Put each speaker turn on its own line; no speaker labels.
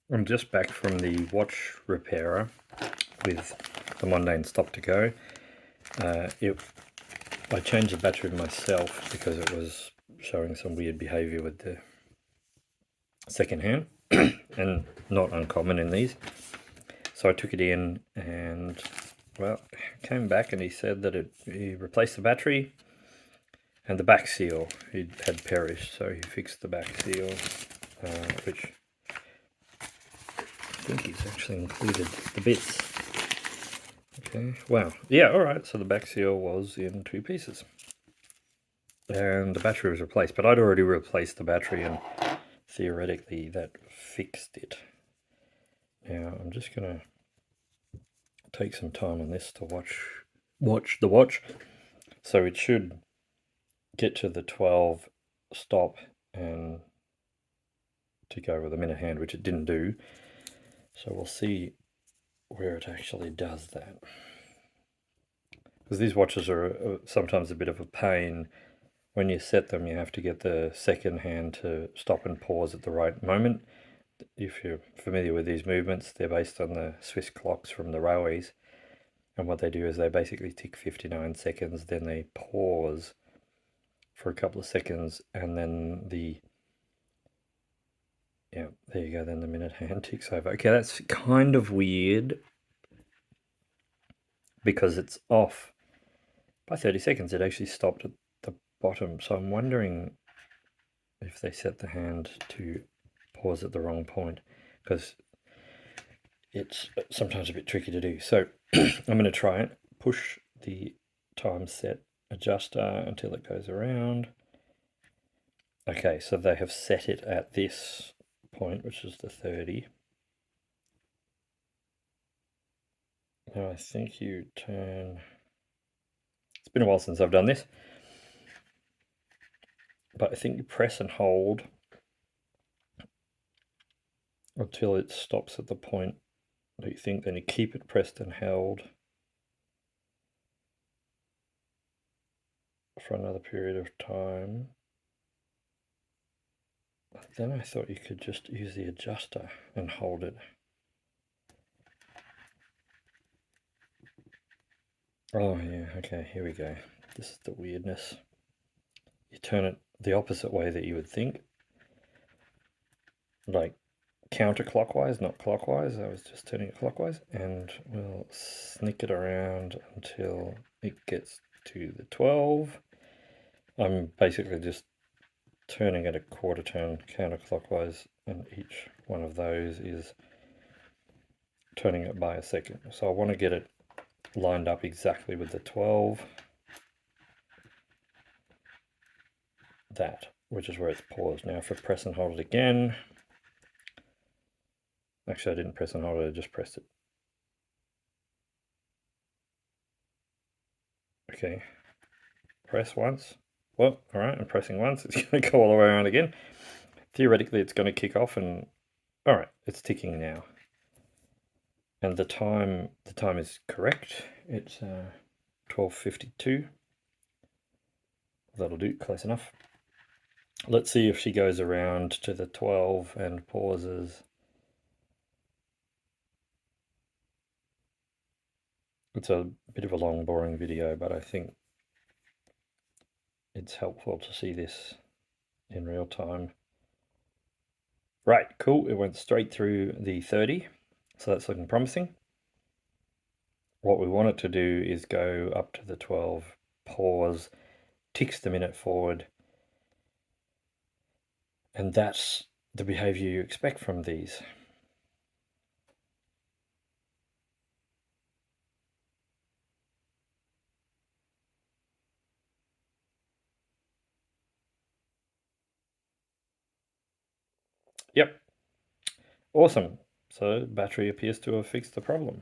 I'm just back from the watch repairer with the Mondaine stop2go. I changed the battery myself because it was showing some weird behavior with the second hand and not uncommon in these. So I took it in and, well, came back and he said that he replaced the battery and the back seal had perished, so he fixed the back seal, which I think he's actually included the bits. Okay, wow, yeah, alright, so the back seal was in 2 pieces. And the battery was replaced, but I'd already replaced the battery and theoretically that fixed it. Now I'm just going to take some time on this to watch the watch. So it should get to the 12 stop and to go with a minute hand, which it didn't do. So we'll see where it actually does that. Because these watches are sometimes a bit of a pain. When you set them, you have to get the second hand to stop and pause at the right moment. If you're familiar with these movements, they're based on the Swiss clocks from the railways. And what they do is they basically tick 59 seconds, then they pause for a couple of seconds, and then yeah, there you go, then the minute hand ticks over. Okay, that's kind of weird because it's off by 30 seconds. It actually stopped at the bottom. So I'm wondering if they set the hand to pause at the wrong point, because it's sometimes a bit tricky to do. So I'm going to try it. Push the time set adjuster until it goes around. Okay, so they have set it at this point, which is the 30. Now I think you turn... It's been a while since I've done this, but I think you press and hold until it stops at the point that you think, then you keep it pressed and held for another period of time. Then I thought you could just use the adjuster and hold it. Oh yeah, okay, here we go. This is the weirdness. You turn it the opposite way that you would think. Like counterclockwise, not clockwise. I was just turning it clockwise. And we'll sneak it around until it gets to the 12. I'm basically just turning it a quarter turn counterclockwise, and each one of those is turning it by a second. So I want to get it lined up exactly with the 12, that, which is where it's paused. Now if I press and hold it again, actually I didn't press and hold it, I just pressed it. Okay, press once. Well, all right, I'm pressing once, it's going to go all the way around again. Theoretically it's going to kick off, and all right, it's ticking now. And the time is correct. It's 12:52. That'll do, close enough. Let's see if she goes around to the 12 and pauses. It's a bit of a long, boring video, but I think it's helpful to see this in real time. Right, cool, it went straight through the 30, so that's looking promising. What we want it to do is go up to the 12, pause, ticks the minute forward, and that's the behavior you expect from these. Yep, awesome. So battery appears to have fixed the problem.